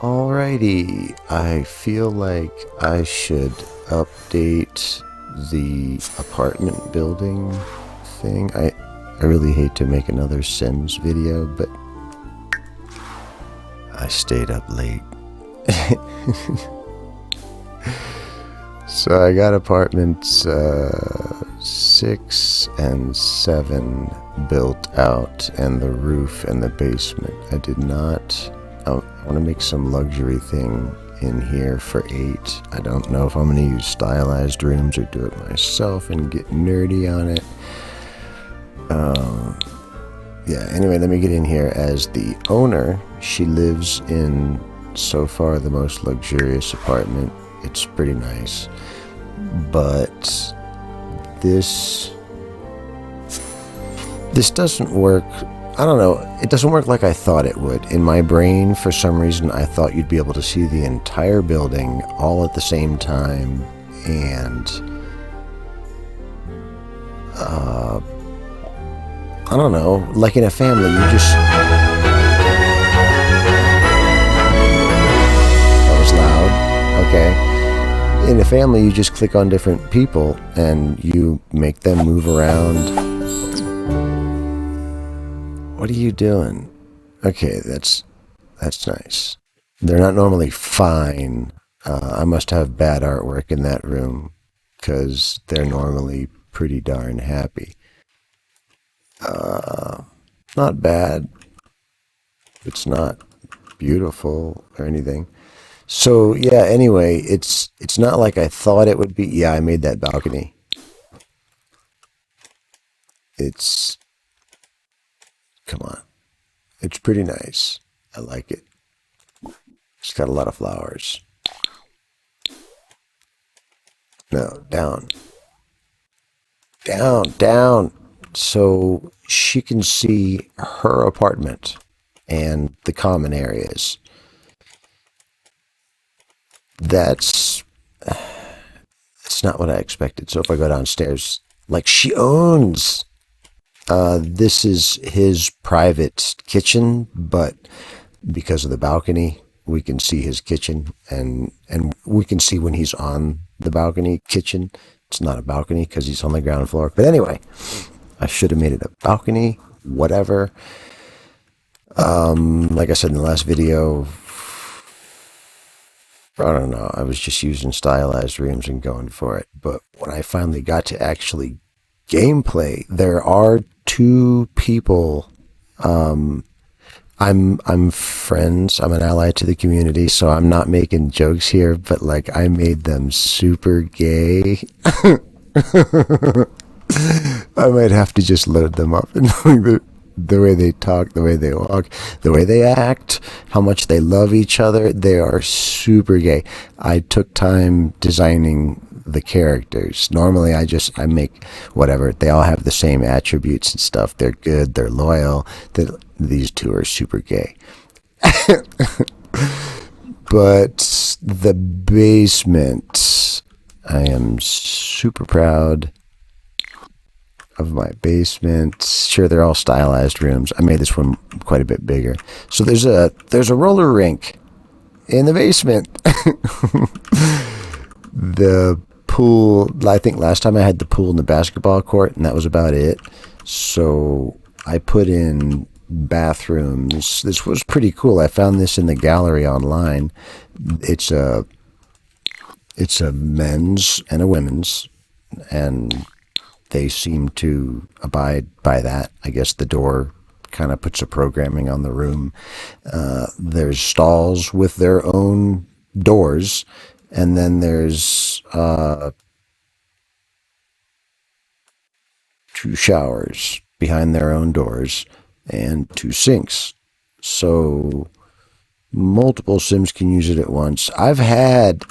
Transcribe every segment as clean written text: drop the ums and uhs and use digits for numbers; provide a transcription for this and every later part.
Alrighty, I feel like I should update the apartment building thing. I really hate to make another Sims video, but I stayed up late. So I got apartments 6 and 7 built out, and the roof and the basement. I did not. I want to make some luxury thing in here for 8. I don't know if I'm going to use stylized rooms or do it myself and get nerdy on it. Yeah, anyway, let me get in here as the owner. She lives in, so far, the most luxurious apartment. It's pretty nice. But this doesn't work. I don't know. It doesn't work like I thought it would. In my brain, for some reason, I thought you'd be able to see the entire building all at the same time. And I don't know. Like in a family, you just... That was loud. Okay. In a family, you just click on different people and you make them move around. What are you doing? Okay, that's nice. They're not normally fine. I must have bad artwork in that room because they're normally pretty darn happy. Not bad. It's not beautiful or anything. So yeah, anyway, it's not like I thought it would be. Yeah, I made that balcony. Come on. It's pretty nice. I like it. It's got a lot of flowers. No, down. Down. So she can see her apartment and the common areas. That's not what I expected. So if I go downstairs, like she owns, this is his private kitchen, but because of the balcony, we can see his kitchen, and we can see when he's on the balcony kitchen. It's not a balcony because he's on the ground floor. But anyway, I should have made it a balcony, whatever. Like I said in the last video, I don't know, I was just using stylized rooms and going for it. But when I finally got to actually gameplay, there are 2 people. I'm friends. I'm an ally to the community, so I'm not making jokes here, but like I made them super gay. I might have to just load them up and the way they talk, the way they walk, the way they act, how much they love each other. They are super gay. I took time designing the characters. Normally I make whatever. They all have the same attributes and stuff. They're good, they're loyal. These 2 are super gay. But the basement, I am super proud of my basement. Sure, they're all stylized rooms. I made this one quite a bit bigger. So there's a roller rink in the basement. The pool, I think last time I had the pool and the basketball court, and that was about it. So I put in bathrooms. This was pretty cool. I found this in the gallery online. It's a men's and a women's, and they seem to abide by that. I guess the door kind of puts a programming on the room. There's stalls with their own doors, and then there's 2 showers behind their own doors and 2 sinks. So multiple Sims can use it at once. I've had,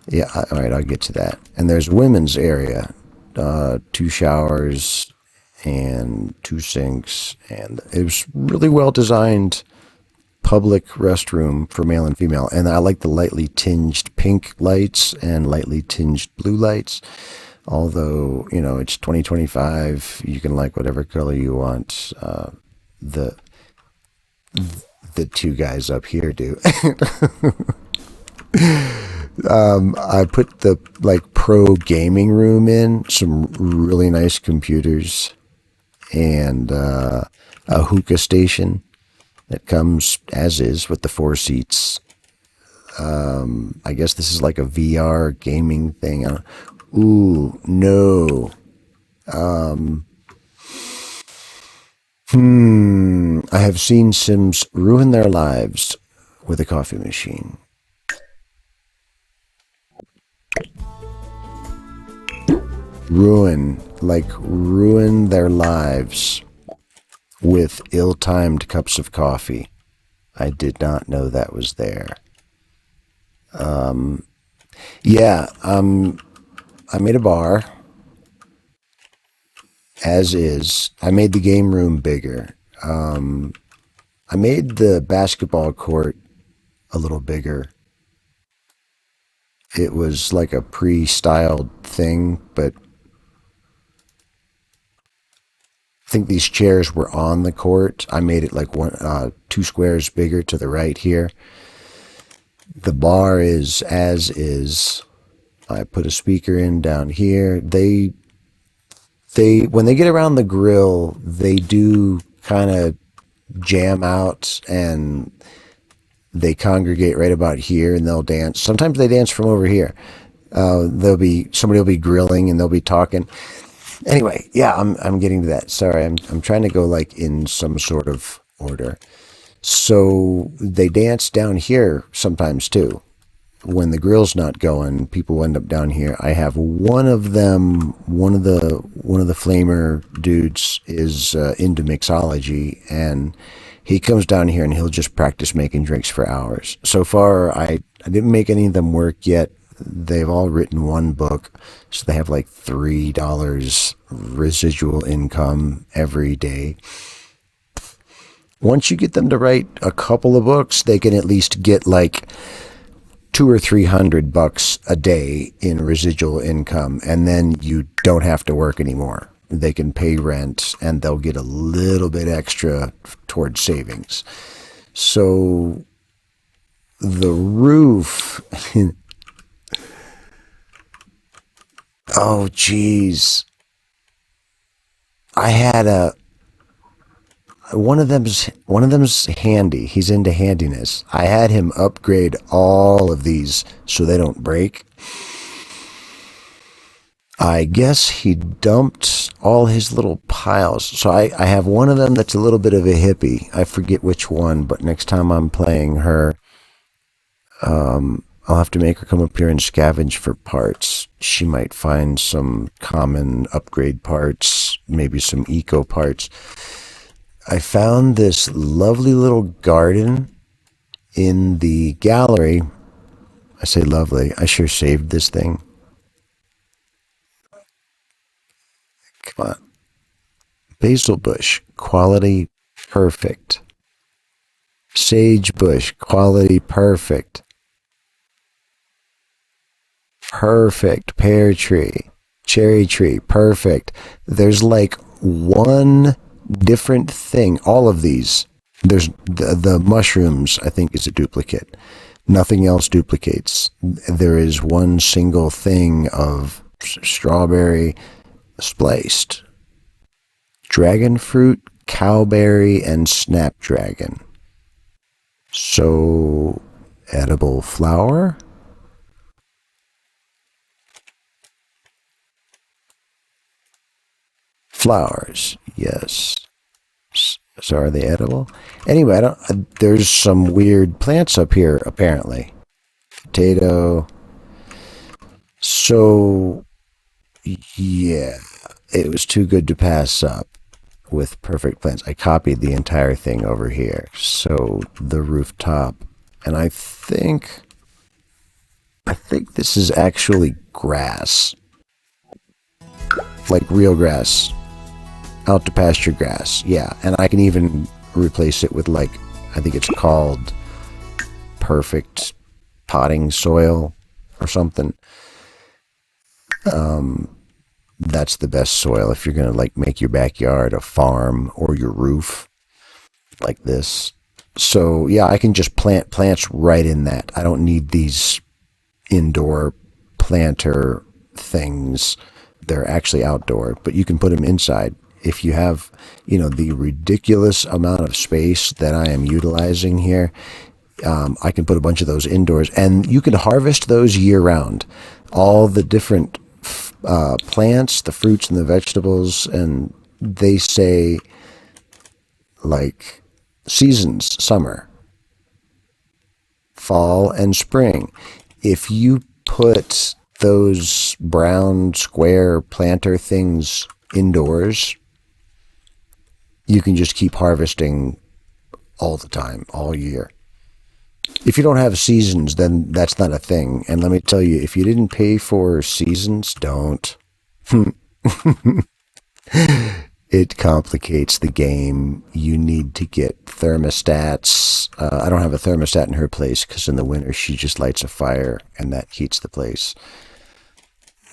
yeah, all right, I'll get to that. And there's women's area. 2 showers and 2 sinks, and it was really well designed public restroom for male and female. And I like the lightly tinged pink lights and lightly tinged blue lights. Although, you know, it's 2025, you can like whatever color you want. The the two guys up here do. I put the like pro gaming room in, some really nice computers, and a hookah station that comes as is with the four seats. I guess this is like a VR gaming thing. Ooh, no. I have seen Sims ruin their lives with a coffee machine. Ruin their lives with ill-timed cups of coffee. I did not know that was there. Yeah, I made a bar, as is. I made the game room bigger. I made the basketball court a little bigger. It was like a pre-styled thing, but I think these chairs were on the court. I made it like two squares bigger to the right here. The bar is as is. I put a speaker in down here. They when they get around the grill, they do kind of jam out and they congregate right about here and they'll dance. Sometimes they dance from over here. Somebody will be grilling and they'll be talking. Anyway, yeah, I'm getting to that. Sorry, I'm trying to go like in some sort of order. So they dance down here sometimes too. When the grill's not going, people end up down here. I have one of them. One of the flamer dudes is into mixology, and he comes down here and he'll just practice making drinks for hours. So far, I didn't make any of them work yet. They've all written one book, so they have like $3 residual income every day. Once you get them to write a couple of books, they can at least get like $200 or $300 a day in residual income, and then you don't have to work anymore. They can pay rent, and they'll get a little bit extra towards savings. So the roof. Oh, geez. I had one of them's handy. He's into handiness. I had him upgrade all of these so they don't break. I guess he dumped all his little piles. So I have one of them that's a little bit of a hippie. I forget which one, but next time I'm playing her, I'll have to make her come up here and scavenge for parts. She might find some common upgrade parts, maybe some eco parts. I found this lovely little garden in the gallery. I say lovely. I sure saved this thing. Come on. Basil bush, quality perfect. Sage bush, quality perfect. Perfect. Pear tree, cherry tree, perfect. There's like one different thing. All of these. There's the mushrooms, I think, is a duplicate. Nothing else duplicates. There is one single thing of strawberry spliced. Dragon fruit, cowberry, and snapdragon. So, edible flower? Flowers, yes. So are they edible? Anyway, there's some weird plants up here, apparently. Potato. So, yeah, it was too good to pass up with perfect plants. I copied the entire thing over here. So the rooftop, and I think this is actually grass, like real grass, out to pasture grass. Yeah, and I can even replace it with like, I think it's called perfect potting soil or something. That's the best soil if you're gonna like make your backyard a farm or your roof like this. So yeah, I can just plant plants right in that. I don't need these indoor planter things. They're actually outdoor, but you can put them inside. If you have, the ridiculous amount of space that I am utilizing here, I can put a bunch of those indoors, and you can harvest those year round. All the different plants, the fruits and the vegetables, and they say like seasons: summer, fall, and spring. If you put those brown square planter things indoors, you can just keep harvesting all the time, all year. If you don't have seasons, then that's not a thing. And let me tell you, if you didn't pay for seasons, don't. It complicates the game. You need to get thermostats. I don't have a thermostat in her place because in the winter she just lights a fire and that heats the place.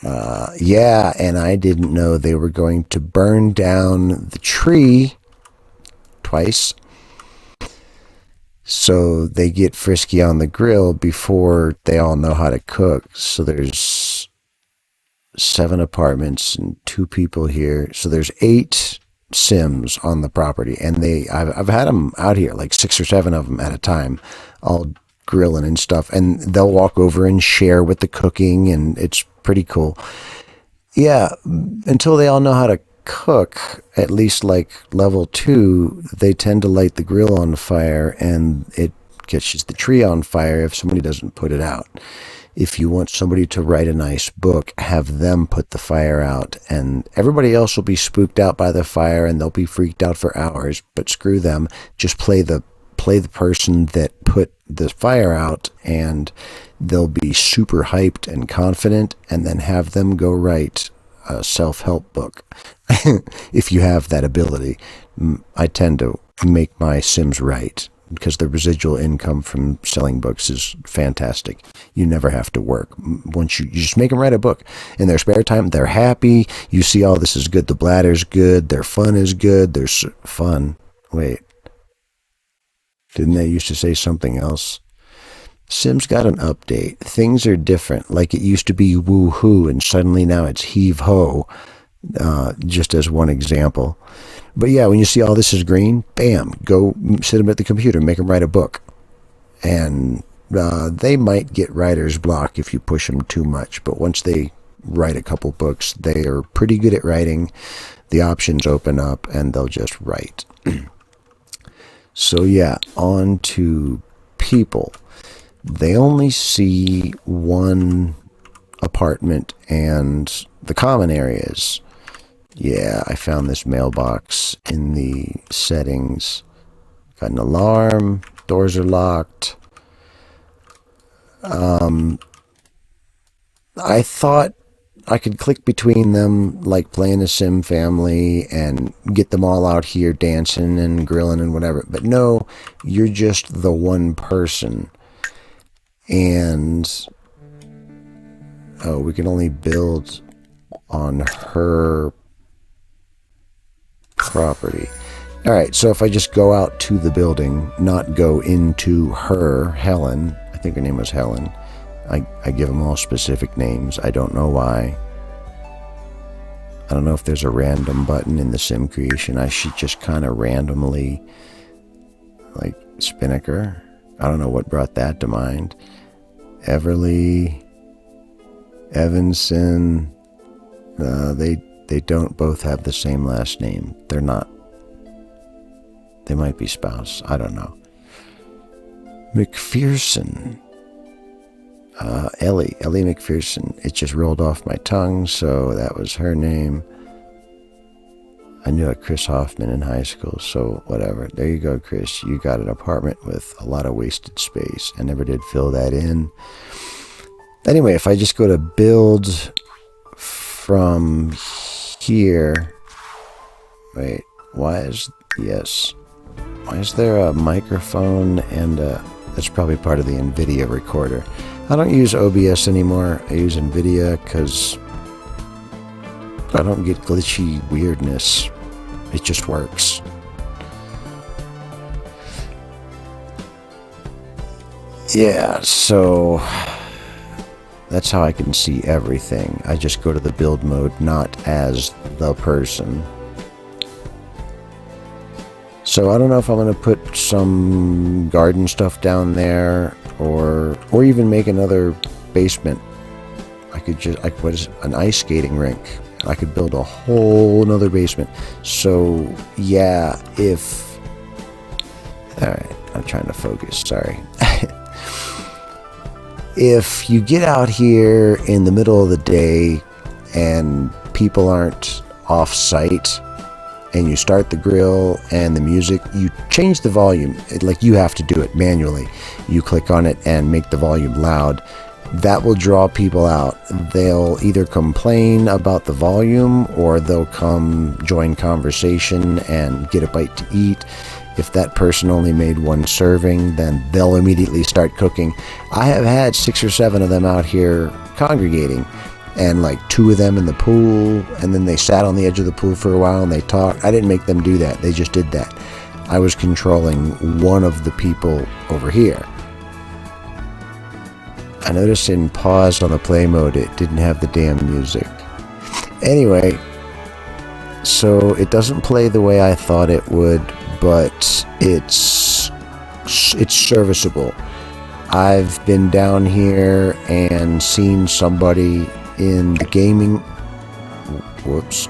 Yeah, and I didn't know they were going to burn down the tree twice. So they get frisky on the grill before they all know how to cook. So there's 7 apartments and 2 people here. So there's 8 Sims on the property, and I've had them out here, like 6 or 7 of them at a time, all grilling and stuff. And they'll walk over and share with the cooking, and it's pretty cool. Yeah, until they all know how to cook, at least like level 2, they tend to light the grill on fire, and it catches the tree on fire if somebody doesn't put it out. If you want somebody to write a nice book, have them put the fire out, and everybody else will be spooked out by the fire and they'll be freaked out for hours, but screw them. Just play the person that put the fire out, and they'll be super hyped and confident, and then have them go write a self-help book. If you have that ability. I tend to make my Sims write because the residual income from selling books is fantastic. You never have to work. Once you just make them write a book. In their spare time, they're happy. You see, all this is good. The bladder's good. Their fun is good. There's fun. Wait. Didn't they used to say something else? Sims got an update. Things are different. Like it used to be woo-hoo, and suddenly now it's heave-ho. Just as one example. But yeah, when you see all this is green, bam, go sit them at the computer, make them write a book. And they might get writer's block if you push them too much, but once they write a couple books, they are pretty good at writing. The options open up and they'll just write. So yeah, on to people. They only see one apartment and the common areas. Yeah, I found this mailbox in the settings. Got an alarm. Doors are locked. I thought I could click between them like playing a Sim family and get them all out here dancing and grilling and whatever. But no, you're just the one person. And we can only build on her property. All right, so if I just go out to the building, not go into her, Helen, I think her name was Helen. I give them all specific names. I don't know why. I don't know if there's a random button in the sim creation. I should just kind of randomly, like Spinnaker. I don't know what brought that to mind. Everly, Evanson, they don't both have the same last name. They're not. They might be spouse. I don't know. McPherson. Ellie McPherson. It just rolled off my tongue, so that was her name. I knew a Chris Hoffman in high school, so whatever. There you go, Chris. You got an apartment with a lot of wasted space. I never did fill that in. Anyway, if I just go to build from here. Wait, why is there a microphone and that's probably part of the NVIDIA recorder. I don't use OBS anymore. I use NVIDIA because I don't get glitchy weirdness. It just works. Yeah, so that's how I can see everything. I just go to the build mode, not as the person. So I don't know if I'm going to put some garden stuff down there, or even make another basement. I could just, what is it? An ice skating rink. I could build a whole nother basement. So yeah, alright, I'm trying to focus, sorry. If you get out here in the middle of the day and people aren't off site, and you start the grill and the music, you change the volume. Like, you have to do it manually. You click on it and make the volume loud. That will draw people out. They'll either complain about the volume, or they'll come join conversation and get a bite to eat. If that person only made one serving, then they'll immediately start cooking. I have had 6 or 7 of them out here congregating, and like 2 of them in the pool, and then they sat on the edge of the pool for a while and they talked. I didn't make them do that. They just did that. I was controlling one of the people over here. I noticed in pause on the play mode, it didn't have the damn music. Anyway, so it doesn't play the way I thought it would, but it's serviceable. I've been down here and seen somebody in the gaming... Whoops.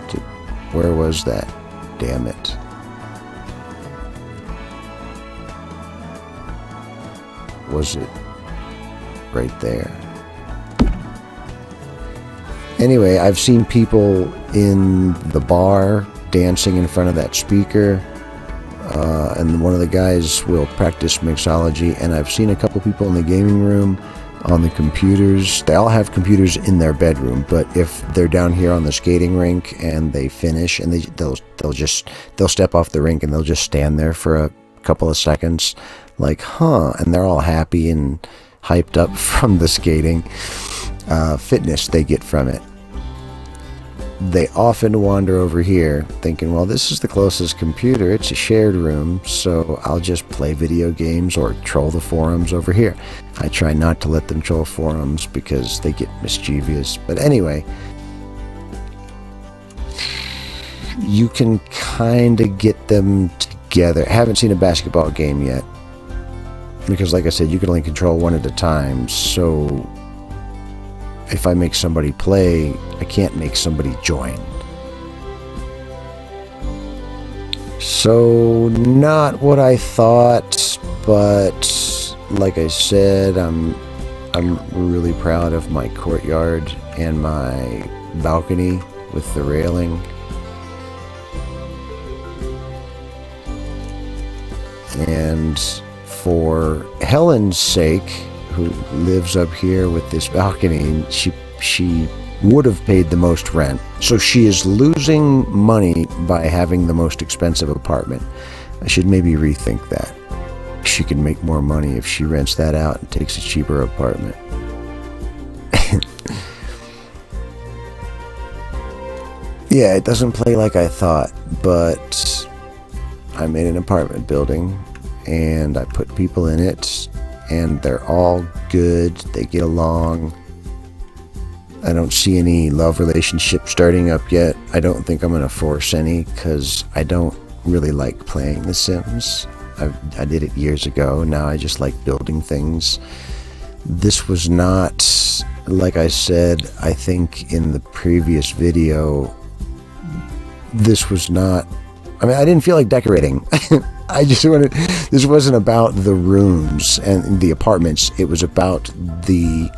Where was that? Damn it. Was it right there? Anyway, I've seen people in the bar dancing in front of that speaker. And one of the guys will practice mixology, and I've seen a couple people in the gaming room on the computers. They all have computers in their bedroom, but if they're down here on the skating rink and they finish, and they'll step off the rink and they'll just stand there for a couple of seconds, like, and they're all happy and hyped up from the skating fitness they get from it. They often wander over here thinking, well, this is the closest computer, it's a shared room, so I'll just play video games or troll the forums over here. I try not to let them troll forums because they get mischievous. But anyway, you can kind of get them together. I haven't seen a basketball game yet, because like I said, you can only control one at a time. So if I make somebody play, I can't make somebody join. So not what I thought, but like I said, I'm really proud of my courtyard and my balcony with the railing. And for Helen's sake, who lives up here with this balcony, she would have paid the most rent. So she is losing money by having the most expensive apartment. I should maybe rethink that. She can make more money if she rents that out and takes a cheaper apartment. Yeah, it doesn't play like I thought, but I'm in an apartment building and I put people in it, and they're all good. They get along. I don't see any love relationship starting up yet. I don't think I'm going to force any, because I don't really like playing The Sims. I did it years ago. Now I just like building things. This was not, like I said, I think in the previous video, this was not, I mean, I didn't feel like decorating. I just wanted, this wasn't about the rooms and the apartments. It was about the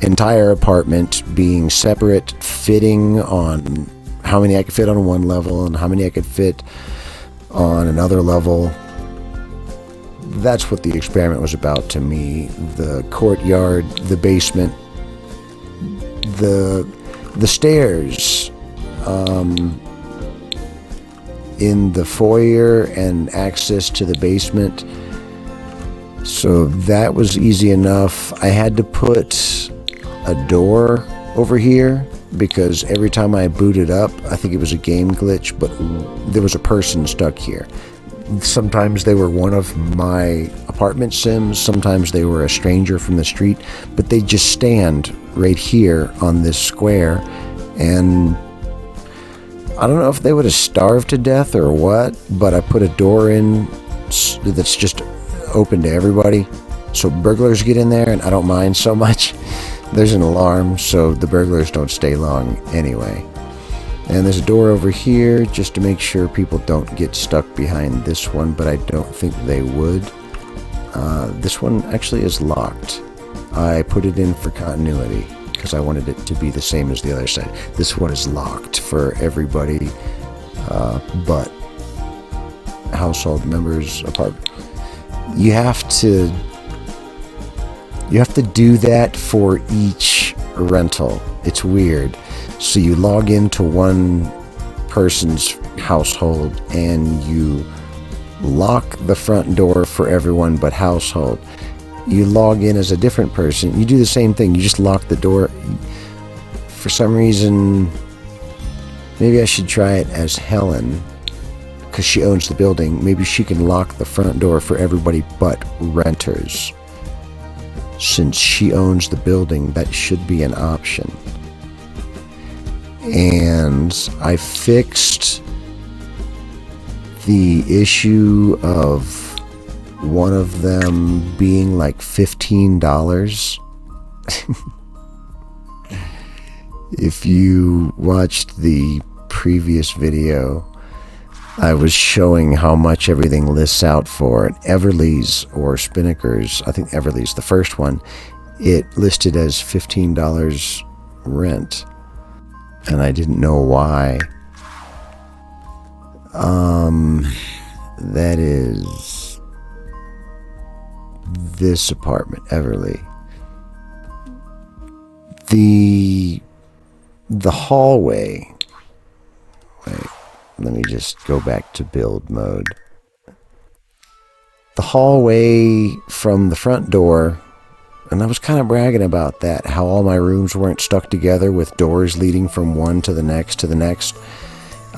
entire apartment being separate, fitting on how many I could fit on one level and how many I could fit on another level. That's what the experiment was about to me. The courtyard, the basement, the stairs, in the foyer, and access to the basement. So that was easy enough. I had to put a door over here because every time I booted up, I think it was a game glitch, but there was a person stuck here. Sometimes they were one of my apartment sims, sometimes they were a stranger from the street, but they just stand right here on this square, and I don't know if they would have starved to death or what, but I put a door in that's just open to everybody, so burglars get in there, and I don't mind so much. There's an alarm, so the burglars don't stay long anyway. And there's a door over here just to make sure people don't get stuck behind this one, but I don't think they would. This one actually is locked. I put it in for continuity because I wanted it to be the same as the other side. This one is locked for everybody but household members apartment. You have to do that for each rental. It's weird. So you log into one person's household and you lock the front door for everyone but household. You log in as a different person. You do the same thing. You just lock the door. For some reason, maybe I should try it as Helen because she owns the building. Maybe she can lock the front door for everybody but renters. Since she owns the building, that should be an option. And I fixed the issue of one of them being like $15. If you watched the previous video, I was showing how much everything lists out for. Everly's or Spinnaker's, I think Everly's the first one, it listed as $15 rent. And I didn't know why. That is this apartment, Everly. The hallway. Wait, let me just go back to build mode. The hallway from the front door, and I was kind of bragging about that, how all my rooms weren't stuck together with doors leading from one to the next to the next.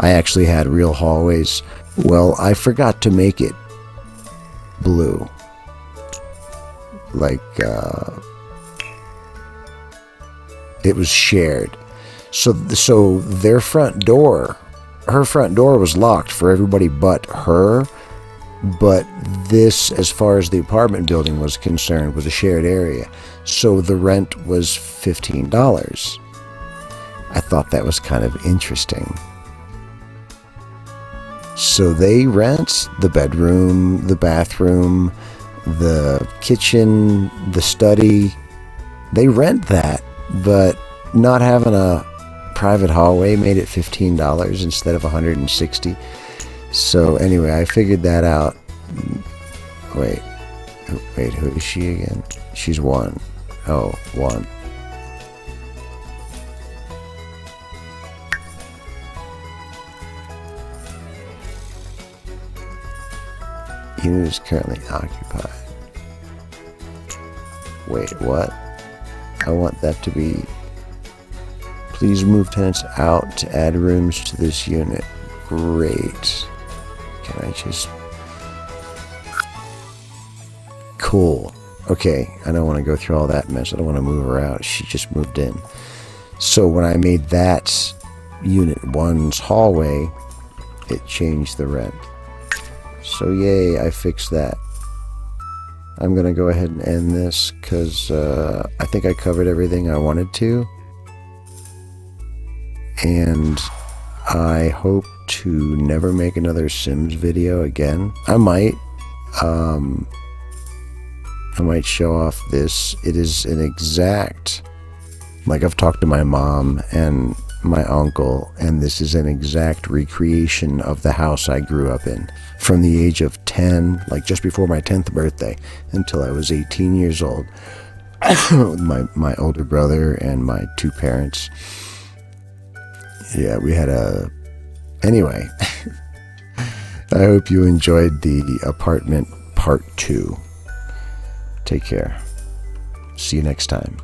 I actually had real hallways. Well, I forgot to make it blue. Like, it was shared. So their front door, her front door was locked for everybody but her. But this, as far as the apartment building was concerned, was a shared area. So the rent was $15. I thought that was kind of interesting. So they rent the bedroom, the bathroom, the kitchen, the study. They rent that, but not having a private hallway made it $15 instead of $160. So anyway, I figured that out. Wait, who is she again? She's one. Oh, one. Unit is currently occupied. Wait, what? I want that to be... Please move tenants out to add rooms to this unit. Great. Can I just... Cool. Okay, I don't want to go through all that mess. I don't want to move her out. She just moved in. So when I made that Unit 1's hallway, it changed the rent. So yay, I fixed that. I'm going to go ahead and end this because I think I covered everything I wanted to. And I hope to never make another Sims video again. I might show off this. It is an exact, like I've talked to my mom and my uncle, and this is an exact recreation of the house I grew up in. From the age of 10, like just before my 10th birthday, until I was 18 years old. With my older brother and my two parents. Yeah, we had a... Anyway, I hope you enjoyed the apartment part 2. Take care. See you next time.